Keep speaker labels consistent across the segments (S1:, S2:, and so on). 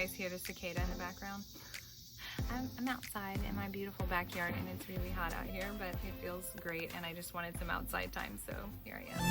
S1: guys hear the cicada in the background? I'm outside in my beautiful backyard and it's really hot out here, but it feels great and I just wanted some outside time, so here I am.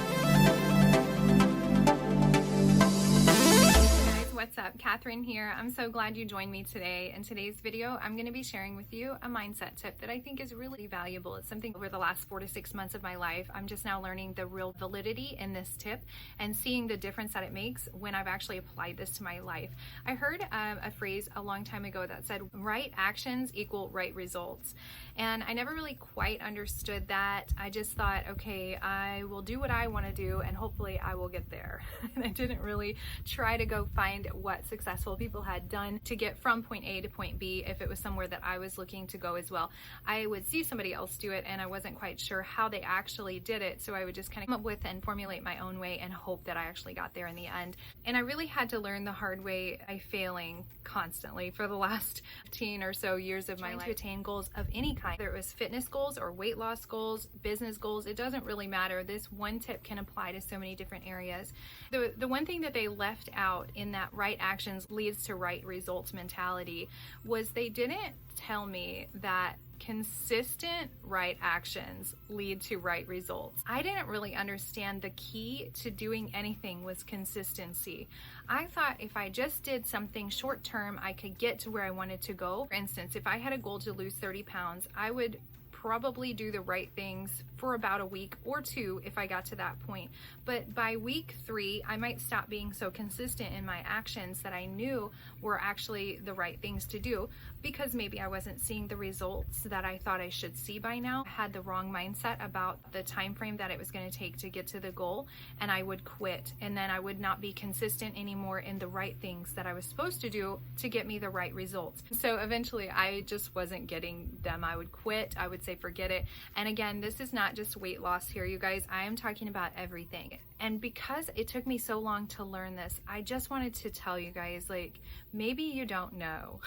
S1: What's up? Catherine here. I'm so glad you joined me today. In today's video, I'm going to be sharing with you a mindset tip that I think is really valuable. It's something over the last 4 to 6 months of my life. I'm just now learning the real validity in this tip and seeing the difference that it makes when I've actually applied this to my life. I heard a phrase a long time ago that said, right actions equal right results. And I never really quite understood that. I just thought, okay, I will do what I want to do and hopefully I will get there. And I didn't really try to go find what successful people had done to get from point A to point B if it was somewhere that I was looking to go as well. I would see somebody else do it and I wasn't quite sure how they actually did it, so I would just kind of come up with and formulate my own way and hope that I actually got there in the end. And I really had to learn the hard way by failing constantly for the last 10 or so years of my life to attain goals of any kind. Whether it was fitness goals or weight loss goals, business goals, it doesn't really matter. This one tip can apply to so many different areas. The one thing that they left out in that right actions leads to right results mentality was they didn't tell me that consistent right actions lead to right results. I didn't really understand the key to doing anything was consistency. I thought if I just did something short term, I could get to where I wanted to go. For instance, if I had a goal to lose 30 pounds, I would probably do the right things for about a week or two if I got to that point. But by week 3, I might stop being so consistent in my actions that I knew were actually the right things to do because maybe I wasn't seeing the results that I thought I should see by now. I had the wrong mindset about the time frame that it was going to take to get to the goal, and I would quit, and then I would not be consistent anymore in the right things that I was supposed to do to get me the right results. So eventually I just wasn't getting them. I would quit. I would say forget it. And again, this is not just weight loss here, you guys. I am talking about everything. And because it took me so long to learn this, I just wanted to tell you guys, like, maybe you don't know.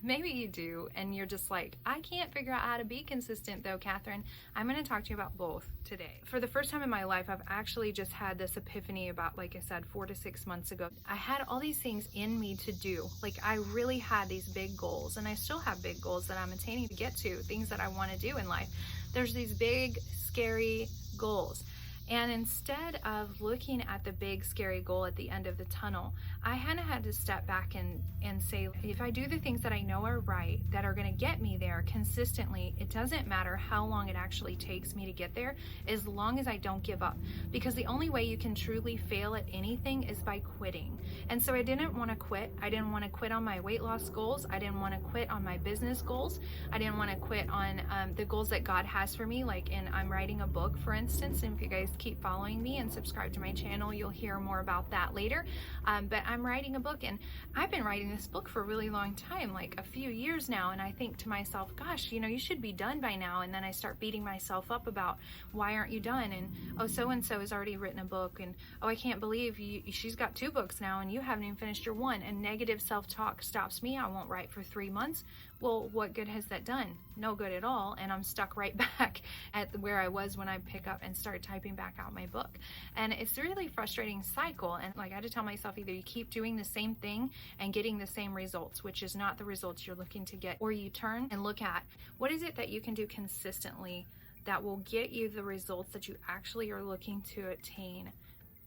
S1: Maybe you do, and you're just like, I can't figure out how to be consistent though, Catherine. I'm going to talk to you about both today. For the first time in my life, I've actually just had this epiphany about, like I said, 4 to 6 months ago. I had all these things in me to do. Like, I really had these big goals, and I still have big goals that I'm attaining to get to, things that I want to do in life. There's these big, scary goals. And instead of looking at the big scary goal at the end of the tunnel, I kind of had to step back and say, if I do the things that I know are right, that are going to get me there consistently, it doesn't matter how long it actually takes me to get there, as long as I don't give up. Because the only way you can truly fail at anything is by quitting. And so I didn't want to quit. I didn't want to quit on my weight loss goals. I didn't want to quit on my business goals. I didn't want to quit on the goals that God has for me. Like, I'm writing a book, for instance, and if you guys keep following me and subscribe to my channel, you'll hear more about that later. But I'm writing a book, and I've been writing this book for a really long time, like a few years now, and I think to myself, gosh, you know, you should be done by now. And then I start beating myself up about, why aren't you done? And oh, so-and-so has already written a book, and oh, I can't believe she's got 2 books now and you haven't even finished your one. And negative self-talk stops me. I won't write for 3 months. Well, what good has that done? No good at all. And I'm stuck right back at where I was when I pick up and start typing back out my book. And it's a really frustrating cycle. And like, I had to tell myself, either you keep doing the same thing and getting the same results, which is not the results you're looking to get, or you turn and look at what is it that you can do consistently that will get you the results that you actually are looking to attain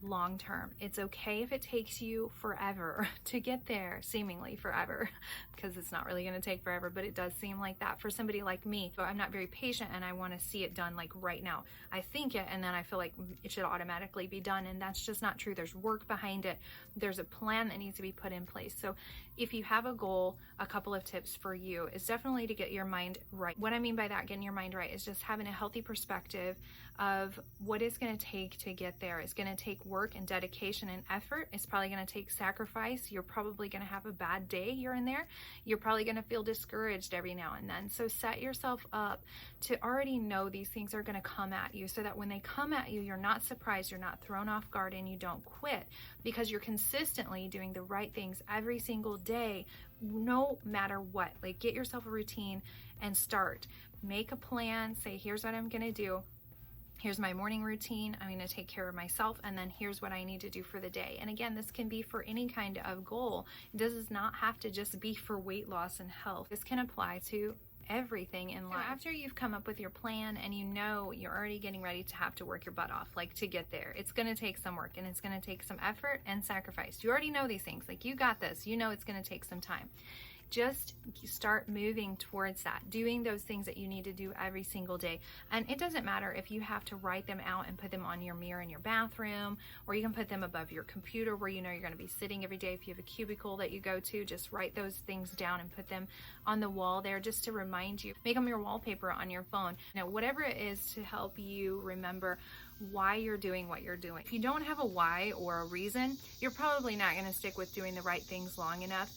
S1: long term. It's okay if it takes you forever to get there, seemingly forever, because it's not really going to take forever, but it does seem like that for somebody like me. So I'm not very patient and I want to see it done like right now. I think it and then I feel like it should automatically be done, and that's just not true. There's work behind it. There's a plan that needs to be put in place. So if you have a goal, a couple of tips for you is definitely to get your mind right. What I mean by that, getting your mind right, is just having a healthy perspective of what it's going to take to get there. It's going to take work and dedication and effort. It's probably going to take sacrifice. You're probably going to have a bad day here and there. You're probably going to feel discouraged every now and then. So set yourself up to already know these things are going to come at you, so that when they come at you, you're not surprised, you're not thrown off guard, and you don't quit, because you're consistently doing the right things every single day, no matter what. Like, get yourself a routine and start. Make a plan. Say, here's what I'm going to do. here's my morning routine. I'm going to take care of myself, and then here's what I need to do for the day. And again, this can be for any kind of goal. It does not have to just be for weight loss and health. This can apply to everything in life. So after you've come up with your plan and you know you're already getting ready to have to work your butt off, like to get there, it's going to take some work and it's going to take some effort and sacrifice. You already know these things. Like, you got this. You know it's going to take some time. Just start moving towards that, doing those things that you need to do every single day. And it doesn't matter if you have to write them out and put them on your mirror in your bathroom, or you can put them above your computer where you know you're going to be sitting every day. If you have a cubicle that you go to, just write those things down and put them on the wall there just to remind you. Make them your wallpaper on your phone. Now, whatever it is to help you remember why you're doing what you're doing. If you don't have a why or a reason, you're probably not going to stick with doing the right things long enough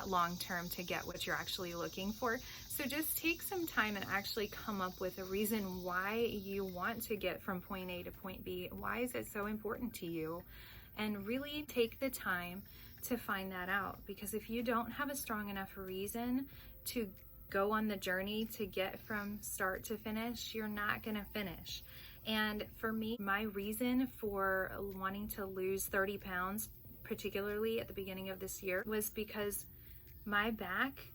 S1: long term to get what you're actually looking for. So just take some time and actually come up with a reason why you want to get from point A to point B. Why is it so important to you? And really take the time to find that out, because if you don't have a strong enough reason to go on the journey to get from start to finish, you're not going to finish. And for me, my reason for wanting to lose 30 pounds, particularly at the beginning of this year, was because my back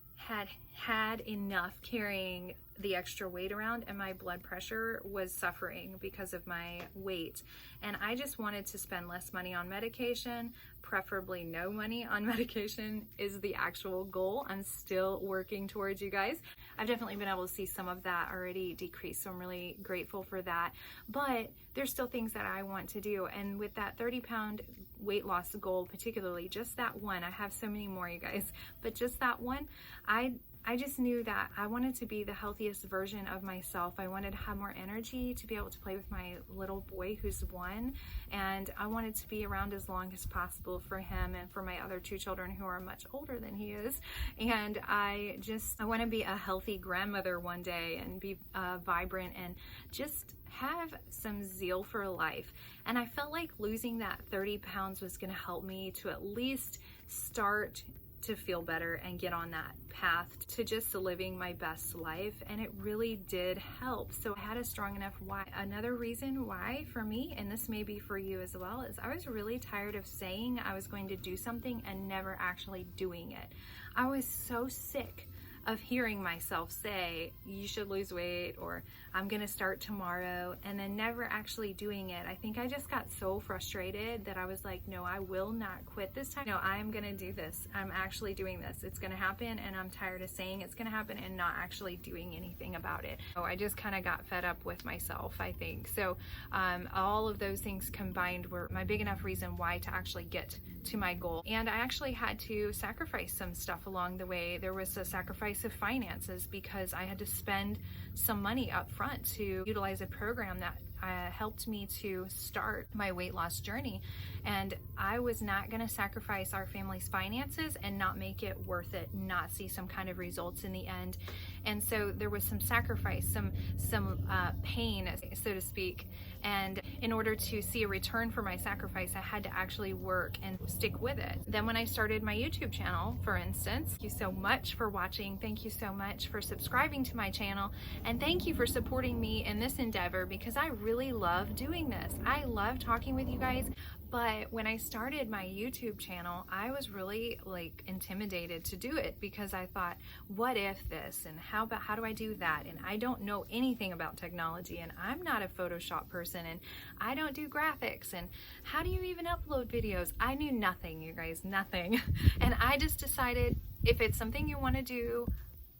S1: had enough carrying the extra weight around, and my blood pressure was suffering because of my weight. And I just wanted to spend less money on medication, preferably no money on medication is the actual goal. I'm still working towards, you guys. I've definitely been able to see some of that already decrease, so I'm really grateful for that. But there's still things that I want to do. And with that 30-pound weight loss goal, particularly just that one, I have so many more, you guys, but just that one, I just knew that I wanted to be the healthiest version of myself. I wanted to have more energy to be able to play with my little boy who's 1, and I wanted to be around as long as possible for him and for my other 2 children who are much older than he is. And I want to be a healthy grandmother one day and be vibrant and just have some zeal for life. And I felt like losing that 30 pounds was going to help me to at least start to feel better and get on that path to just living my best life. And it really did help. So I had a strong enough why. Another reason why for me, and this may be for you as well, is I was really tired of saying I was going to do something and never actually doing it. I was so sick of hearing myself say, you should lose weight, or I'm gonna start tomorrow, and then never actually doing it. I think I just got so frustrated that I was like, no, I will not quit this time. No, I'm gonna do this. I'm actually doing this. It's gonna happen, and I'm tired of saying it's gonna happen and not actually doing anything about it. So I just kind of got fed up with myself, I think. So all of those things combined were my big enough reason why to actually get to my goal. And I actually had to sacrifice some stuff along the way. There was a sacrifice of finances because I had to spend some money up front to utilize a program that helped me to start my weight loss journey. And I was not going to sacrifice our family's finances and not make it worth it, not see some kind of results in the end. And so there was some sacrifice, some pain, so to speak. And in order to see a return for my sacrifice, I had to actually work and stick with it. Then when I started my YouTube channel, for instance, thank you so much for watching. Thank you so much for subscribing to my channel. And thank you for supporting me in this endeavor, because I really love doing this. I love talking with you guys. But when I started my YouTube channel, I was really intimidated to do it, because I thought, what if this, and how do I do that? And I don't know anything about technology, and I'm not a Photoshop person, and I don't do graphics, and how do you even upload videos? I knew nothing, you guys, nothing. And I just decided, if it's something you want to do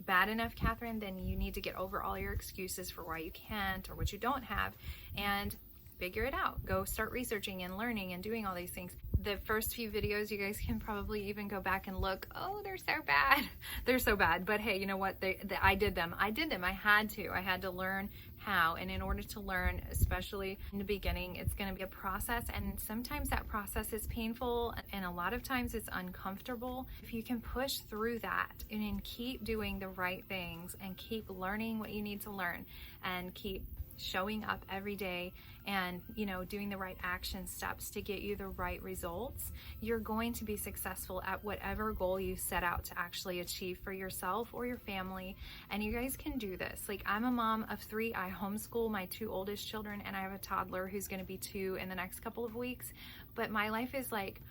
S1: bad enough, Catherine, then you need to get over all your excuses for why you can't or what you don't have, and figure it out. Go start researching and learning and doing all these things. The first few videos, you guys can probably even go back and look. Oh, they're so bad. They're so bad. But hey, you know what? I did them. I had to learn how. And in order to learn, especially in the beginning, it's going to be a process. And sometimes that process is painful, and a lot of times it's uncomfortable. If you can push through that and keep doing the right things and keep learning what you need to learn and keep showing up every day and, you know, doing the right action steps to get you the right results, you're going to be successful at whatever goal you set out to actually achieve for yourself or your family. And you guys can do this. Like, I'm a mom of 3. I homeschool my 2 oldest children, and I have a toddler who's going to be 2 in the next couple of weeks. But my life is like,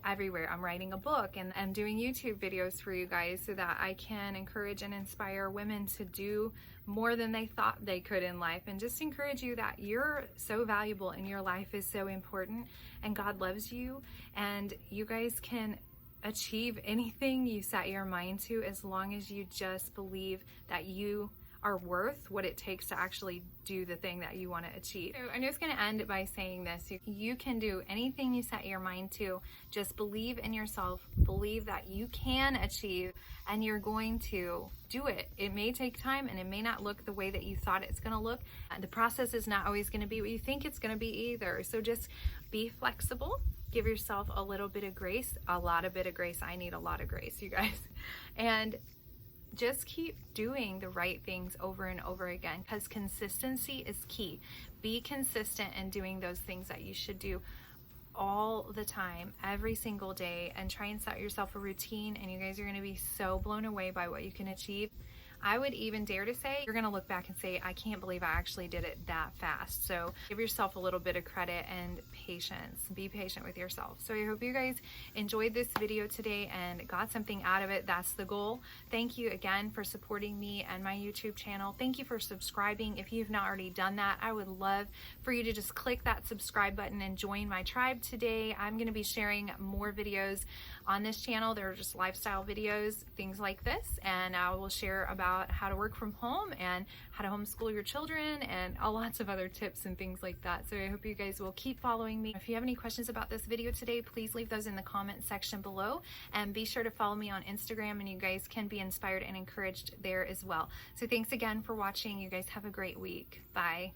S1: everywhere. I'm writing a book and I'm doing YouTube videos for you guys so that I can encourage and inspire women to do more than they thought they could in life, and just encourage you that you're so valuable and your life is so important and God loves you, and you guys can achieve anything you set your mind to as long as you just believe that you are worth what it takes to actually do the thing that you want to achieve. So I'm just going to end by saying this. You can do anything you set your mind to. Just believe in yourself, believe that you can achieve, and you're going to do it. It may take time and it may not look the way that you thought it's going to look. The process is not always going to be what you think it's going to be either. So just be flexible. Give yourself a little bit of grace, a lot of bit of grace. I need a lot of grace, you guys. And just keep doing the right things over and over again, because consistency is key. Be consistent in doing those things that you should do all the time, every single day, and try and set yourself a routine, and you guys are going to be so blown away by what you can achieve. I would even dare to say you're going to look back and say, I can't believe I actually did it that fast. So give yourself a little bit of credit and patience. Be patient with yourself. So I hope you guys enjoyed this video today and got something out of it. That's the goal. Thank you again for supporting me and my YouTube channel. Thank you for subscribing. If you've not already done that, I would love for you to just click that subscribe button and join my tribe today. I'm going to be sharing more videos on this channel. They're just lifestyle videos, things like this, and I will share about how to work from home and how to homeschool your children and lots of other tips and things like that. So I hope you guys will keep following me. If you have any questions about this video today, please leave those in the comment section below, and be sure to follow me on Instagram, and you guys can be inspired and encouraged there as well. So thanks again for watching. You guys have a great week. Bye.